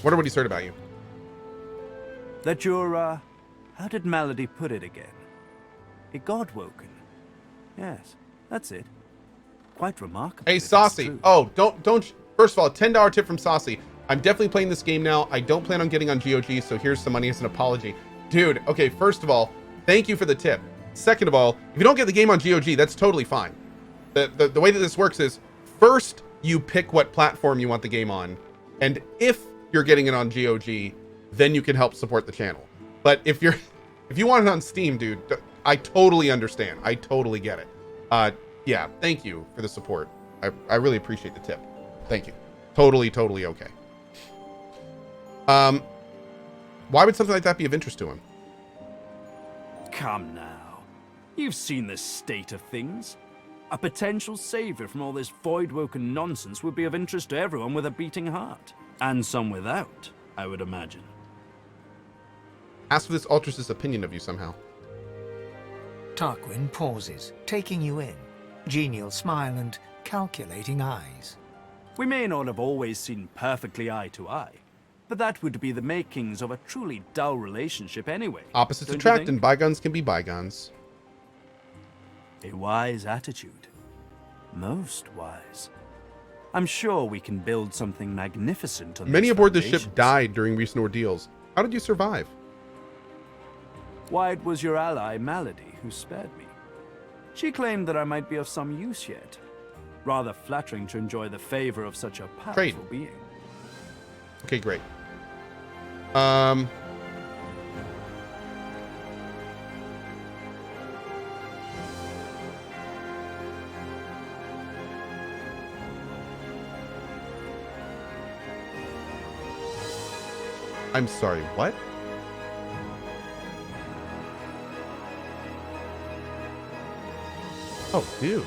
Wonder what he's heard about you. That you're, how did Malady put it again? A god-woken. Yes, that's it. Quite remarkable. Hey, Saucy. Oh, don't. First of all, $10 tip from Saucy. I'm definitely playing this game now. I don't plan on getting on GOG, so here's some money as an apology. Dude, okay, first of all, thank you for the tip. Second of all, if you don't get the game on GOG, that's totally fine. The way that this works is, first, you pick what platform you want the game on, and if you're getting it on GOG, then you can help support the channel. But if you want it on Steam, dude, I totally understand. I totally get it. Yeah, thank you for the support. I really appreciate the tip. Thank you. Totally okay. Why would something like that be of interest to him? Come now. You've seen the state of things. A potential savior from all this void-woken nonsense would be of interest to everyone with a beating heart. And some without, I would imagine. Ask if this alters his opinion of you somehow. Tarquin pauses, taking you in. Genial smile and calculating eyes. We may not have always seen perfectly eye to eye, but that would be the makings of a truly dull relationship anyway. Opposites don't you attract, think? and bygones can be bygones. A wise attitude. Most wise. I'm sure we can build something magnificent on Many these aboard the ship foundations. died during recent ordeals. How did you survive? Why, it was your ally, Malady, who spared me. She claimed that I might be of some use yet. Rather flattering to enjoy the favor of such a powerful Trade. being. Okay, great. I'm sorry, what? Oh, dude.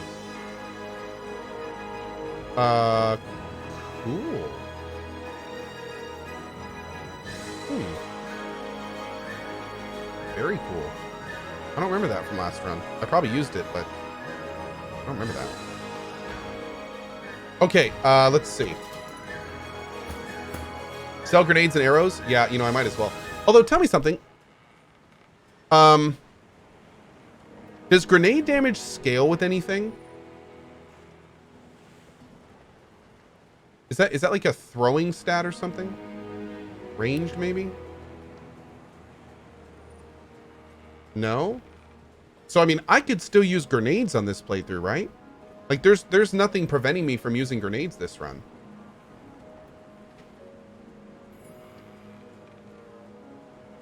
Cool. Very cool. I don't remember that from last run. I probably used it, but I don't remember that. Okay, let's see. Sell grenades and arrows? Yeah, you know, I might as well. Although, tell me something. Does grenade damage scale with anything? Is that like a throwing stat or something? Ranged, maybe? No? So, I mean, I could still use grenades on this playthrough, right? Like, there's nothing preventing me from using grenades this run.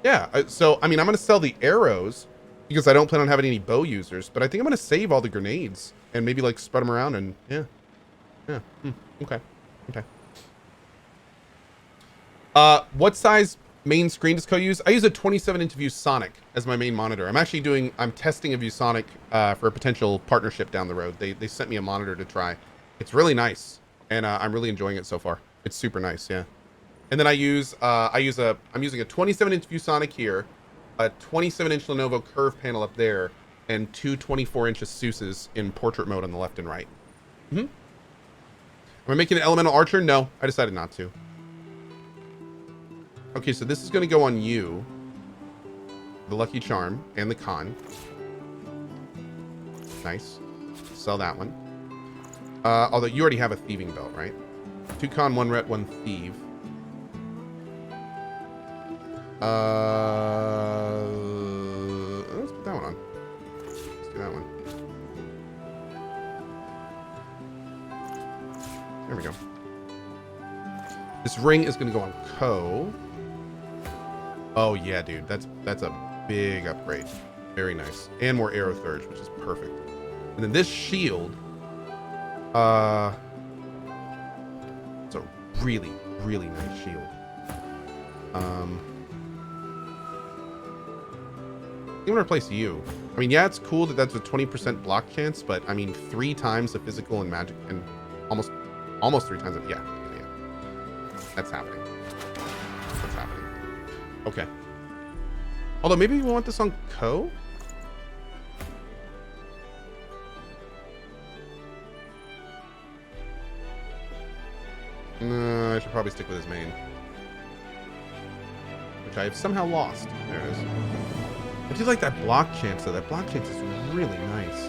Yeah, so, I mean, I'm going to sell the arrows because I don't plan on having any bow users, but I think I'm going to save all the grenades and maybe, like, spread them around and, yeah. Yeah, okay. Okay. What size main screen does Co use? I use a 27-inch ViewSonic as my main monitor. I'm testing a ViewSonic for a potential partnership down the road. They sent me a monitor to try. It's really nice, and I'm really enjoying it so far. It's super nice, yeah. And then I'm using a 27-inch ViewSonic here, a 27-inch Lenovo curve panel up there, and two 24-inch Asuses in portrait mode on the left and right. Am I making an elemental archer? No, I decided not to. Okay, so this is going to go on you. The Lucky Charm and the Con. Nice. Sell that one. Although you already have a thieving belt, right? 2 Con, 1 Ret, 1 Thieve. Let's put that one on. Let's do that one. There we go. This ring is going to go on Co. Oh yeah, dude, that's a big upgrade. Very nice, and more arrow surge, which is perfect. And then this shield, it's a really nice shield. I'm gonna replace you. I mean, yeah, it's cool that that's a 20% block chance, but I mean, 3 times the physical and magic, and almost 3 times. Yeah. That's happening. That's happening. Okay. Although maybe we want this on Co. No, I should probably stick with his main. which I have somehow lost. There it is. I do like that block chance, though. That block chance is really nice.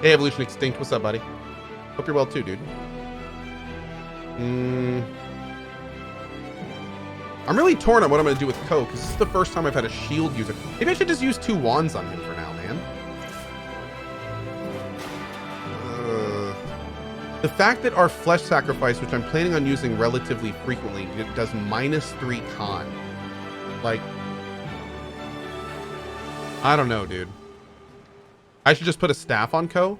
Hey, Evolution Extinct. What's up, buddy? Hope you're well, too, dude. I'm really torn on what I'm going to do with Cohh, because this is the first time I've had a shield user. Maybe I should just use 2 wands on him for now, man. The fact that our flesh sacrifice, which I'm planning on using relatively frequently, it does -3 con. Like, I don't know, dude. I should just put a staff on Cohh?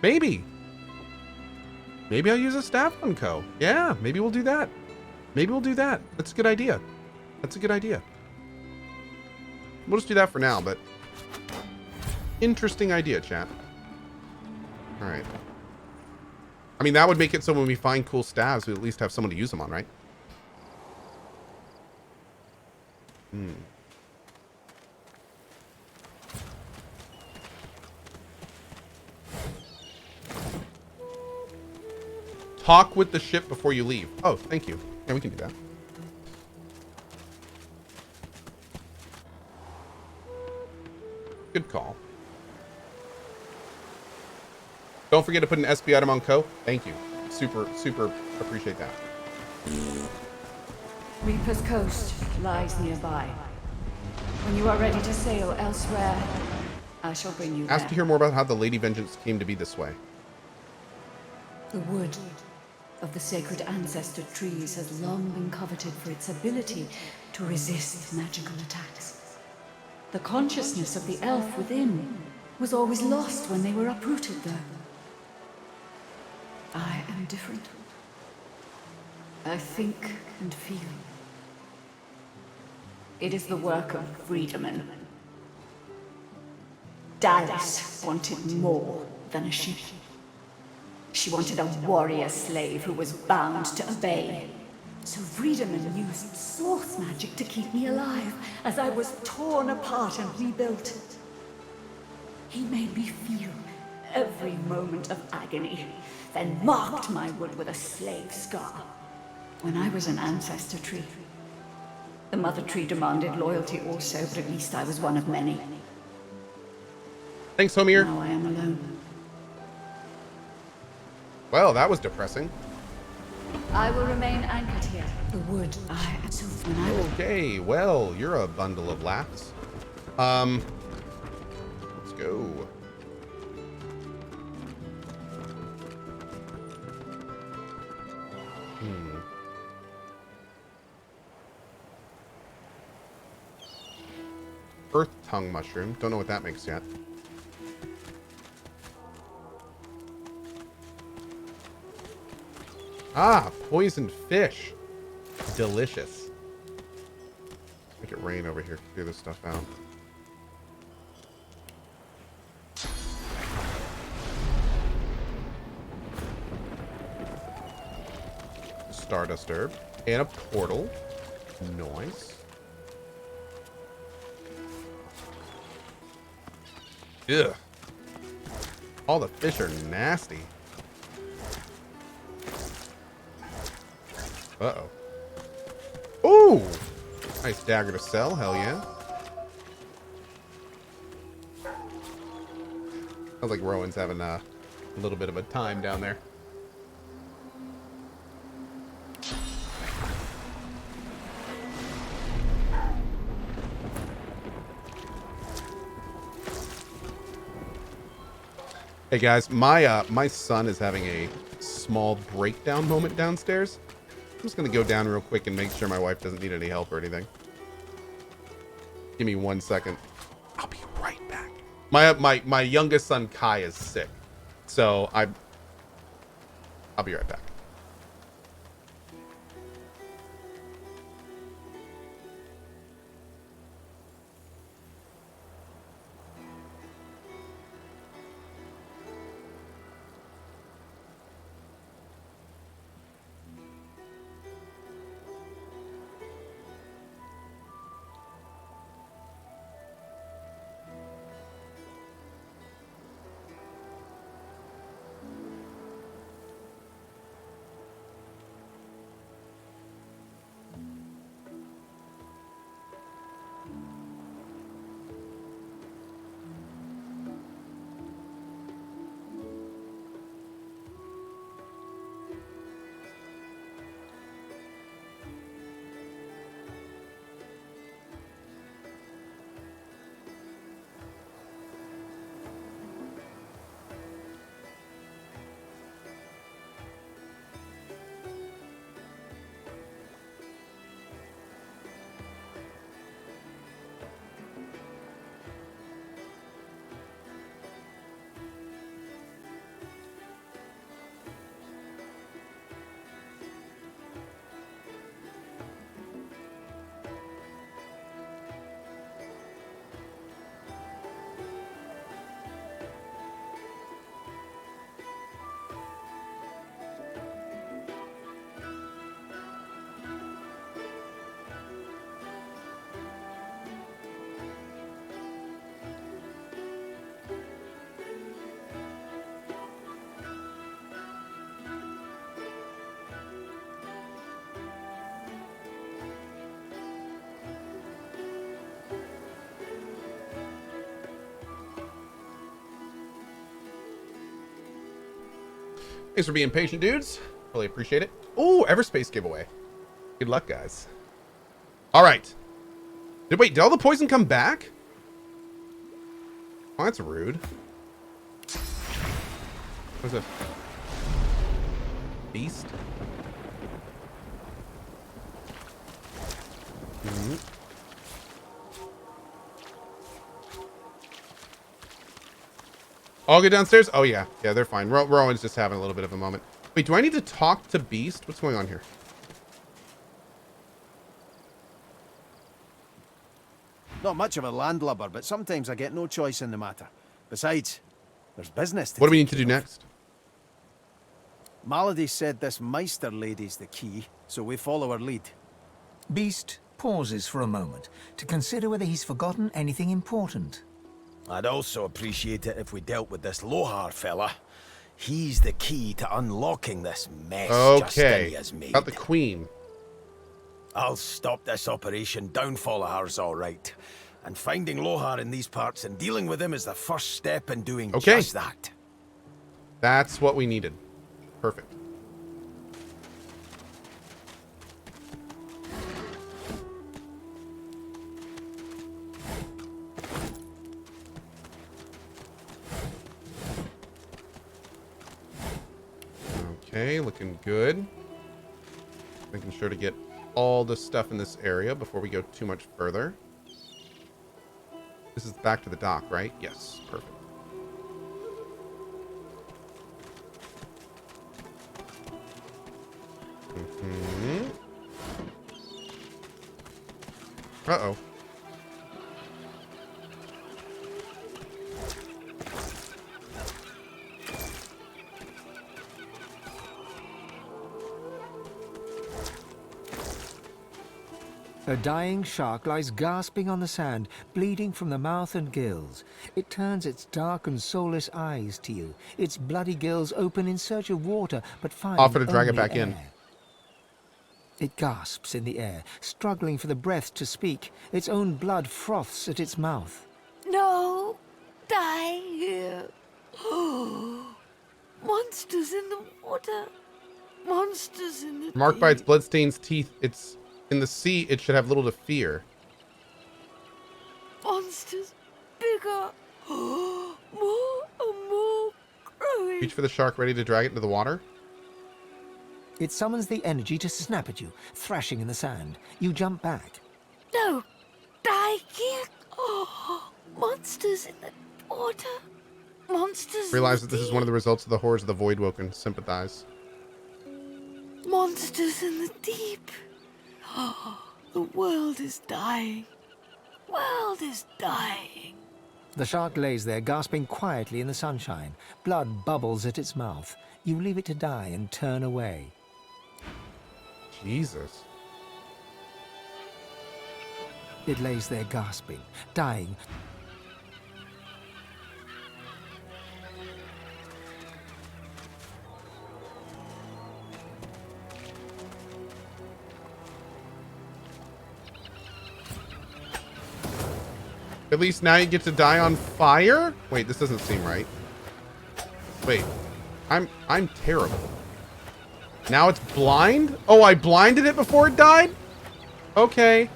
Maybe. Maybe I'll use a staff on Cohh. Yeah, maybe we'll do that. Maybe we'll do that. That's a good idea. That's a good idea. We'll just do that for now, but interesting idea, chat. All right. I mean, that would make it so when we find cool staves, we at least have someone to use them on, right? Talk with the ship before you leave. Oh, thank you. Yeah, we can do that. Good call. Don't forget to put an SP item on Cohh. Thank you. Super, super appreciate that. Reaper's Coast lies nearby. When you are ready to sail elsewhere, I shall bring you there. Ask to hear more about how the Lady Vengeance came to be this way. The wood of the sacred ancestor trees has long been coveted for its ability to resist magical attacks. The consciousness of the elf within was always lost when they were uprooted, though. I am different. I think and feel. It is the work of freedmen. Dallas wanted more than a ship. She wanted a warrior slave who was bound to obey. So Friedemann used source magic to keep me alive as I was torn apart and rebuilt. He made me feel every moment of agony, then marked my wood with a slave scar. When I was an ancestor tree, the mother tree demanded loyalty also, but at least I was one of many. Thanks, Homir. Now I am alone. Well, that was depressing. I will remain anchored here. The wood, I am so when I will. Okay, well, you're a bundle of laughs. Let's go. Earth tongue mushroom. Don't know what that makes yet. Ah, poisoned fish. Delicious. Make it rain over here. Clear this stuff out. Stardust herb. And a portal. Nice. Ugh. All the fish are nasty. Uh-oh. Ooh! Nice dagger to sell. Hell yeah. Sounds like Rowan's having a little bit of a time down there. Hey guys, my son is having a small breakdown moment downstairs. I'm just gonna go down real quick and make sure my wife doesn't need any help or anything. Give me 1 second. I'll be right back. My youngest son Kai is sick, so I'll be right back. Thanks for being patient, dudes. Really appreciate it. Oh, Everspace giveaway. Good luck, guys. All right. Wait, did all the poison come back? Oh, that's rude. What's this? Beast? Mm-hmm. All good downstairs? Oh, yeah. Yeah, they're fine. Rowan's just having a little bit of a moment. Wait, do I need to talk to Beast? What's going on here? Not much of a landlubber, but sometimes I get no choice in the matter. Besides, there's business to What do we take need to do care of. next? Malady said this Meister lady's the key, so we follow her lead. Beast pauses for a moment to consider whether he's forgotten anything important. I'd also appreciate it if we dealt with this Lohar fella. He's the key to unlocking this mess Okay. Justinia's made. About the queen. I'll stop this operation downfall of hers, all right. And finding Lohar in these parts and dealing with him is the first step in doing just that. That's what we needed. Perfect. Okay, looking good. Making sure to get all the stuff in this area before we go too much further. This is back to the dock, right? Yes, perfect. Mm-hmm. Uh-oh. A dying shark lies gasping on the sand, bleeding from the mouth and gills. It turns its dark and soulless eyes to you. Its bloody gills open in search of water, but find Offer to drag it only back in. air. It gasps in the air, struggling for the breath to speak. Its own blood froths at its mouth. No, die here. Monsters in the water. Monsters in the Marked by its deep. bloodstained teeth, it's in the sea, it should have little to fear. Monsters bigger. More and more growing. Reach for the shark, ready to drag it into the water. It summons the energy to snap at you, thrashing in the sand. You jump back. No, die here. Monsters in the water. Monsters. Realize in that this is one of the results of the horrors of the Voidwoken. Sympathize. Monsters in the deep. The world is dying. World is dying. The shark lays there, gasping quietly in the sunshine. Blood bubbles at its mouth. You leave it to die and turn away. Jesus. It lays there gasping, dying. At least now you get to die on fire? Wait, this doesn't seem right. Wait. I'm terrible. Now it's blind? Oh, I blinded it before it died? Okay.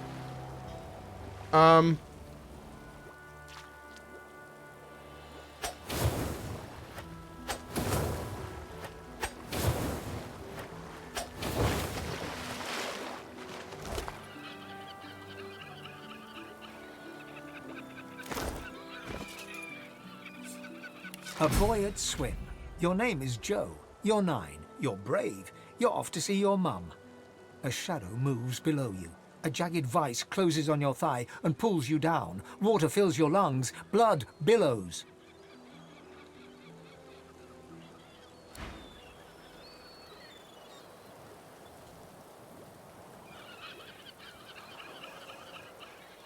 A boy at swim. Your name is Joe. You're 9. You're brave. You're off to see your mum. A shadow moves below you. A jagged vice closes on your thigh and pulls you down. Water fills your lungs. Blood billows.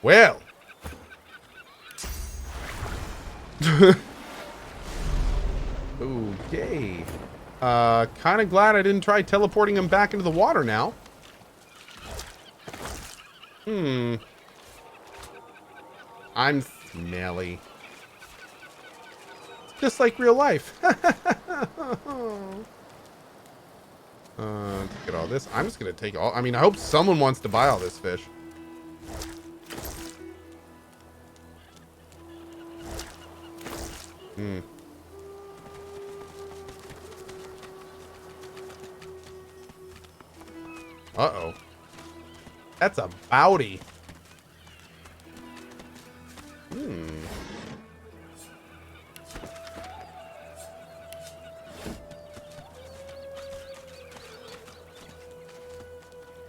Well. Okay. Kind of glad I didn't try teleporting him back into the water now. I'm smelly. Just like real life. Get all this. I'm just gonna take all. I mean, I hope someone wants to buy all this fish. Uh-oh. That's a bounty.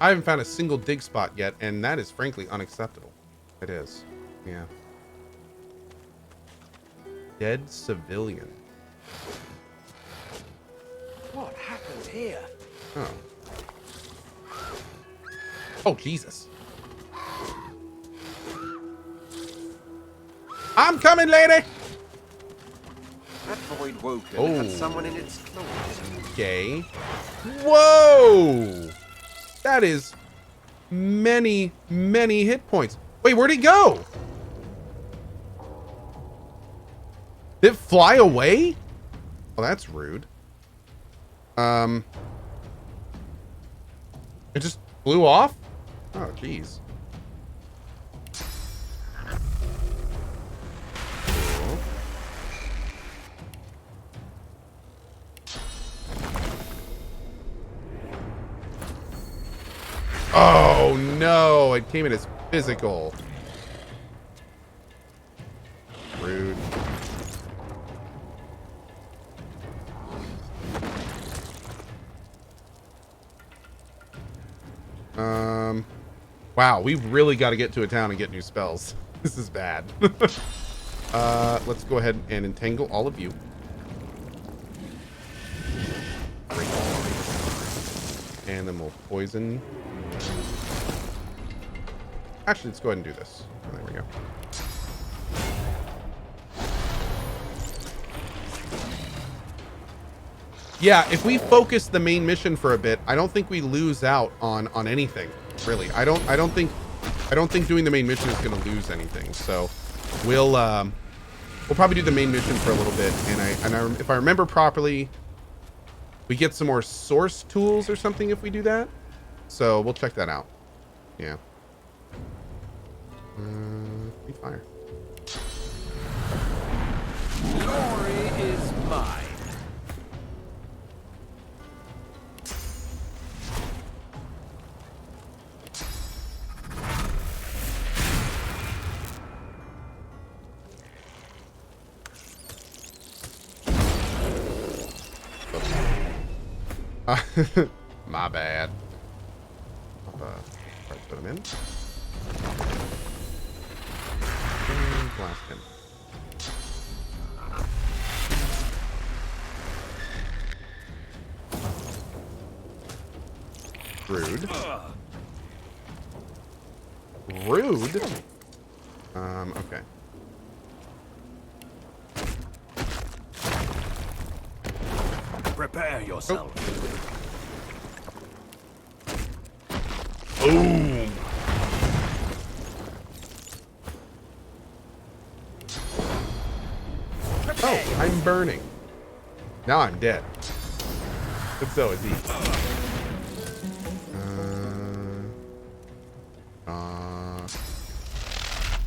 I haven't found a single dig spot yet, and that is frankly unacceptable. It is. Yeah. Dead civilian. What happened here? Oh. Oh, Jesus. I'm coming, lady! That void woken Oh. had someone in its clothes. Okay. Whoa! That is many, many hit points. Wait, where'd he go? Did it fly away? Oh, that's rude. It just flew off? Oh, jeez. Cool. Oh, no. It came in as physical. Rude. Wow, we've really got to get to a town and get new spells. This is bad. Let's go ahead and entangle all of you. Great. And then we'll poison. Actually, let's go ahead and do this. There we go. Yeah, if we focus the main mission for a bit, I don't think we lose out on anything. Really, I don't think doing the main mission is going to lose anything. So we'll probably do the main mission for a little bit, and if I remember properly, we get some more source tools or something if we do that. So we'll check that out. Yeah. Free fire. Glory is mine. My bad. I'll try to put him in. And blast him. Rude. Rude? Okay. Prepare yourself. Boom. Oh, I'm burning. Now I'm dead. But so is he.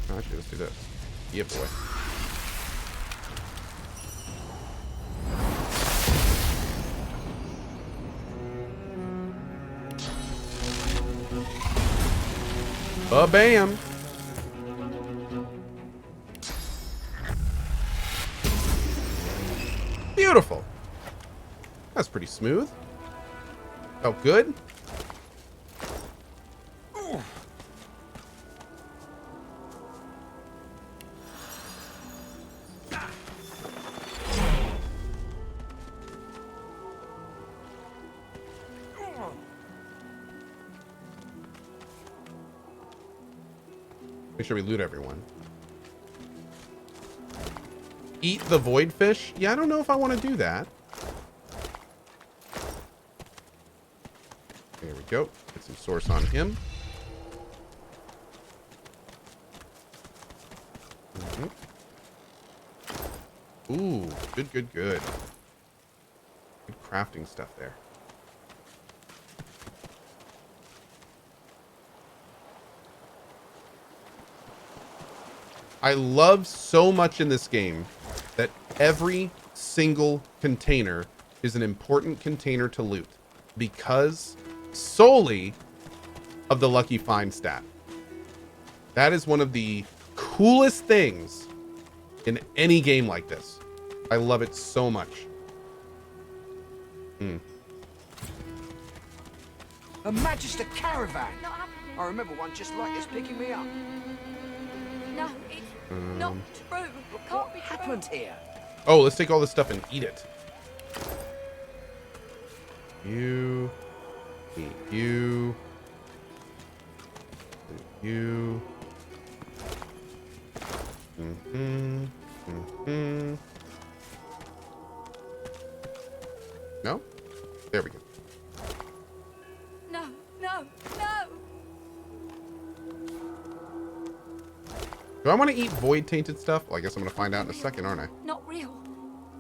Actually, let's do this. Yeah, boy. Bam. Beautiful. That's pretty smooth. Felt good. Make sure we loot everyone. Eat the void fish? Yeah, I don't know if I want to do that. There we go. Get some source on him. Ooh, good, good, good. Good crafting stuff there. I love so much in this game that every single container is an important container to loot because solely of the lucky find stat. That is one of the coolest things in any game like this. I love it so much. A Magister caravan. I remember one just like this picking me up. No, it's not true. What happened here? Oh, let's take all this stuff and eat it. You. Eat you. Eat you. No? There we go. No, no, no. Do I want to eat void tainted stuff? Well, I guess I'm going to find out in a second, aren't I? Not real.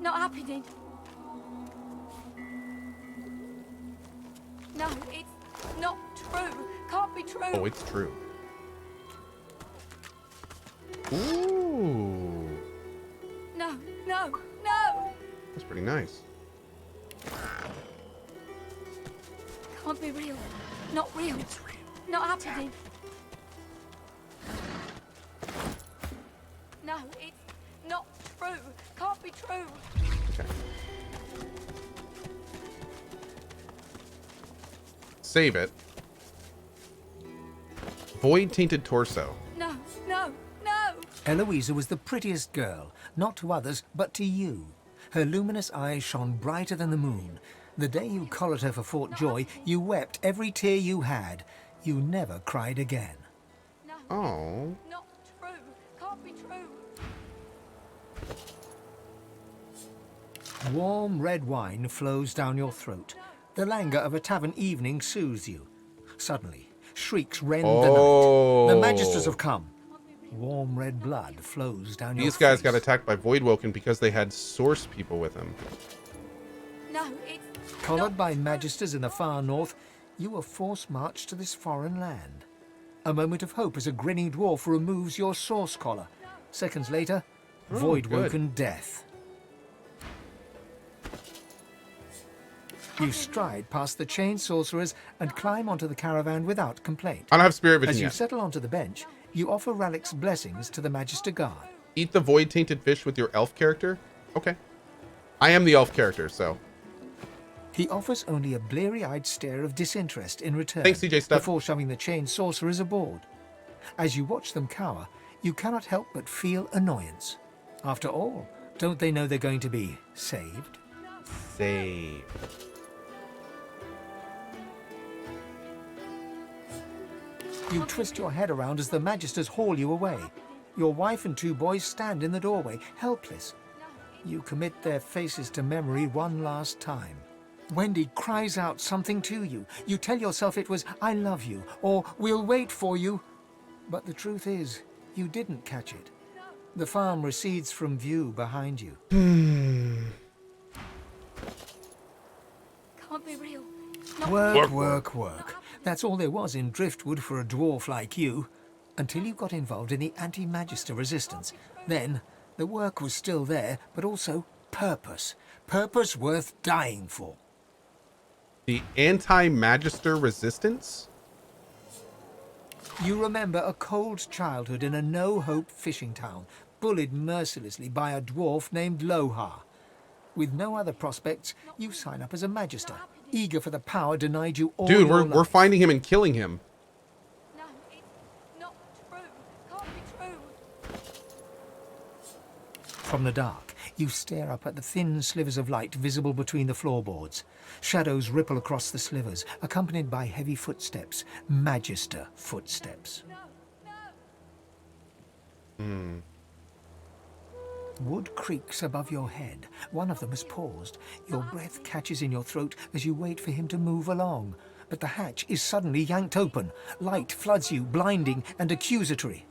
Not happening. No, it's not true. Can't be true. Oh, it's true. Ooh. No, no, no. That's pretty nice. Can't be real. Not real. It's real. Not happening. No, it's not true. Can't be true. Okay. Save it. Void tainted torso. No, no, no. Eloisa was the prettiest girl, not to others, but to you. Her luminous eyes shone brighter than the moon. The day you collared her for Fort Joy, you wept every tear you had. You never cried again. No, Oh. not true. Can't be true. Warm red wine flows down your throat. The languor of a tavern evening soothes you. Suddenly, shrieks rend the night. The Magisters have come. Warm red blood flows down your These guys face. got attacked by Voidwoken because they had source people with them. No, it's Collared by Magisters in the far north, you were forced marched to this foreign land. A moment of hope as a grinning dwarf removes your source collar. Seconds later, Voidwoken death. You stride past the chained sorcerers and climb onto the caravan without complaint. I don't have spirit vision As you yet. settle onto the bench, you offer Ralik's blessings to the Magister Guard. Eat the void tainted fish with your elf character? Okay. I am the elf character, so. He offers only a bleary-eyed stare of disinterest in return. Thanks, CJ Stuff. Before shoving the chained sorcerers aboard. As you watch them cower, you cannot help but feel annoyance. After all, don't they know they're going to be saved? Save. You twist your head around as the Magisters haul you away. Your wife and 2 boys stand in the doorway, helpless. You commit their faces to memory one last time. Wendy cries out something to you. You tell yourself it was, "I love you," or "We'll wait for you." But the truth is, you didn't catch it. The farm recedes from view behind you. can't be real. Work. That's all there was in Driftwood for a dwarf like you. Until you got involved in the anti-Magister resistance. Then, the work was still there, but also purpose. Purpose worth dying for. The anti-Magister resistance? You remember a cold childhood in a no-hope fishing town, bullied mercilessly by a dwarf named Lohar. With no other prospects, you sign up as a Magister, eager for the power denied you all Dude, your we're life. finding him and killing him. No, it's not true. Can't be true. From the dark, you stare up at the thin slivers of light visible between the floorboards. Shadows ripple across the slivers, accompanied by heavy footsteps, Magister footsteps. Wood creaks above your head. One of them has paused. Your breath catches in your throat as you wait for him to move along. But the hatch is suddenly yanked open. Light floods you, blinding and accusatory.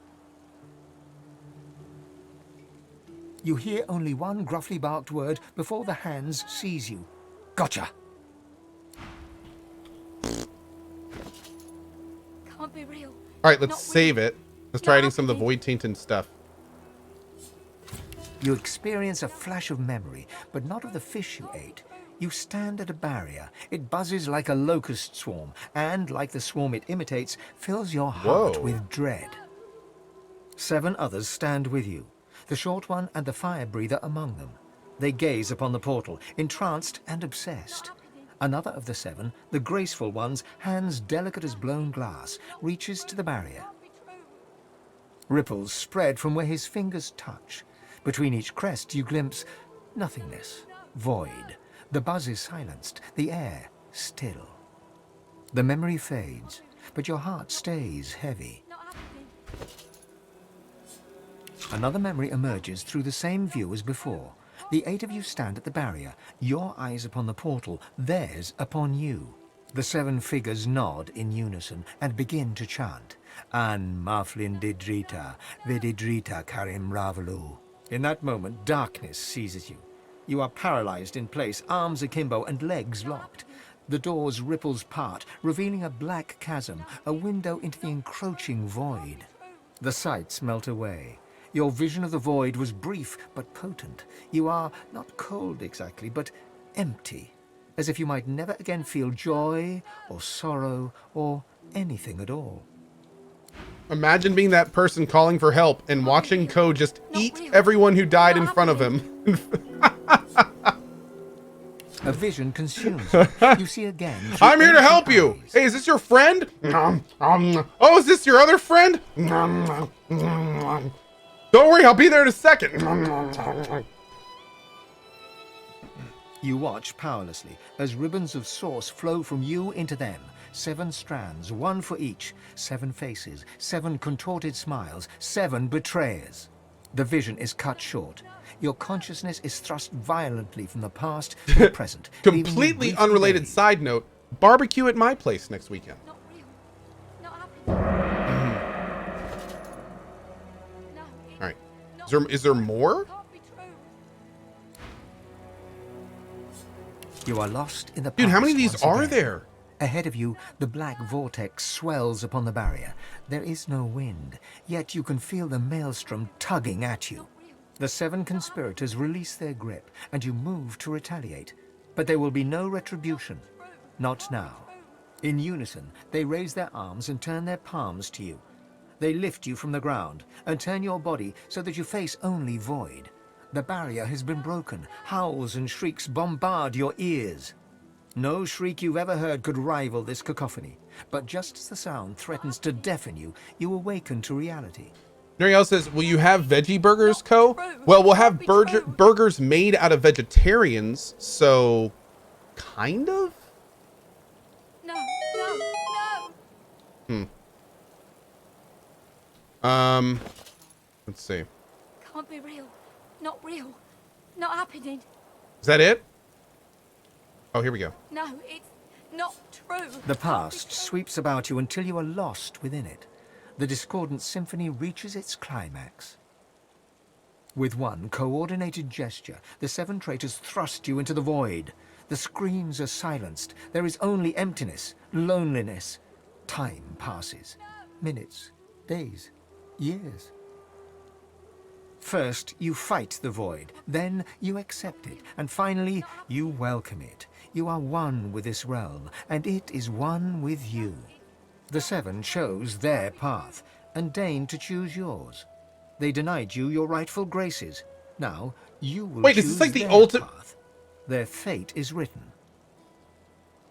You hear only one gruffly barked word before the hands seize you. Gotcha! Can't be real. All right, let's Not save real. it. Let's try Not eating some of the happening. void tainted stuff. You experience a flash of memory, but not of the fish you ate. You stand at a barrier. It buzzes like a locust swarm, and, like the swarm it imitates, fills your heart with dread. 7 others stand with you, the short one and the fire breather among them. They gaze upon the portal, entranced and obsessed. Another of the 7, the graceful ones, hands delicate as blown glass, reaches to the barrier. Ripples spread from where his fingers touch. Between each crest you glimpse nothingness, void. The buzz is silenced, the air still. The memory fades, but your heart stays heavy. Another memory emerges through the same view as before. The 8 of you stand at the barrier, your eyes upon the portal, theirs upon you. The 7 figures nod in unison and begin to chant. An maflin didrita, vididrita karim ravalu. In that moment, darkness seizes you. You are paralyzed in place, arms akimbo and legs locked. The door's ripples part, revealing a black chasm, a window into the encroaching void. The sights melt away. Your vision of the void was brief but potent. You are not cold exactly, but empty, as if you might never again feel joy or sorrow or anything at all. Imagine being that person calling for help and watching Ko just eat everyone who died in front of him. A vision consumes you. You see again. I'm here to help you. Hey, is this your friend? Oh, is this your other friend? Don't worry, I'll be there in a second. You watch powerlessly as ribbons of source flow from you into them. 7 strands, 1 for each. 7 faces, 7 contorted smiles, 7 betrayers. The vision is cut short. Your consciousness is thrust violently from the past to the present. Completely unrelated side note, barbecue at my place next weekend. Not real. Not happening. No, All right. Is there more? can't be true. You are lost in the past. Dude, how many of these once are again. there? Ahead of you, the black vortex swells upon the barrier. There is no wind, yet you can feel the maelstrom tugging at you. The 7 conspirators release their grip, and you move to retaliate. But there will be no retribution. Not now. In unison, they raise their arms and turn their palms to you. They lift you from the ground and turn your body so that you face only void. The barrier has been broken. Howls and shrieks bombard your ears. No shriek you've ever heard could rival this cacophony. But just as the sound threatens to deafen you, you awaken to reality. Nuriel says, will you have veggie burgers, Ko? Well, we'll have burgers made out of vegetarians, so kind of? No, no, no. Let's see. Can't be real. Not real. Not happening. Is that it? Oh, here we go. No, it's not true. The past sweeps about you until you are lost within it. The discordant symphony reaches its climax. With one coordinated gesture, the 7 traitors thrust you into the void. The screams are silenced. There is only emptiness, loneliness. Time passes. Minutes, days, years. First, you fight the void. Then you accept it. And finally, you welcome it. You are one with this realm, and it is one with you. The 7 chose their path, and deigned to choose yours. They denied you your rightful graces. Now, you will Wait, choose is this like the their ultimate... path. Their fate is written.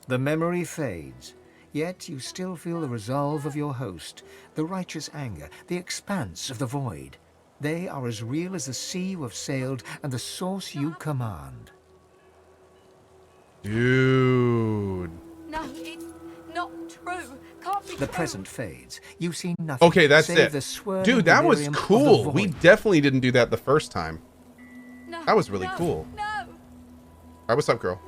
The memory fades, yet you still feel the resolve of your host, the righteous anger, the expanse of the void. They are as real as the sea you have sailed and the source you command. Dude. No, it's not true. Can't be The true. present fades. You see nothing. Okay, that's save it. The swirling Dude, that was delirium of the cool. void. We definitely didn't do that the first time. No, That was really no, cool. No. All right, what's up, girl?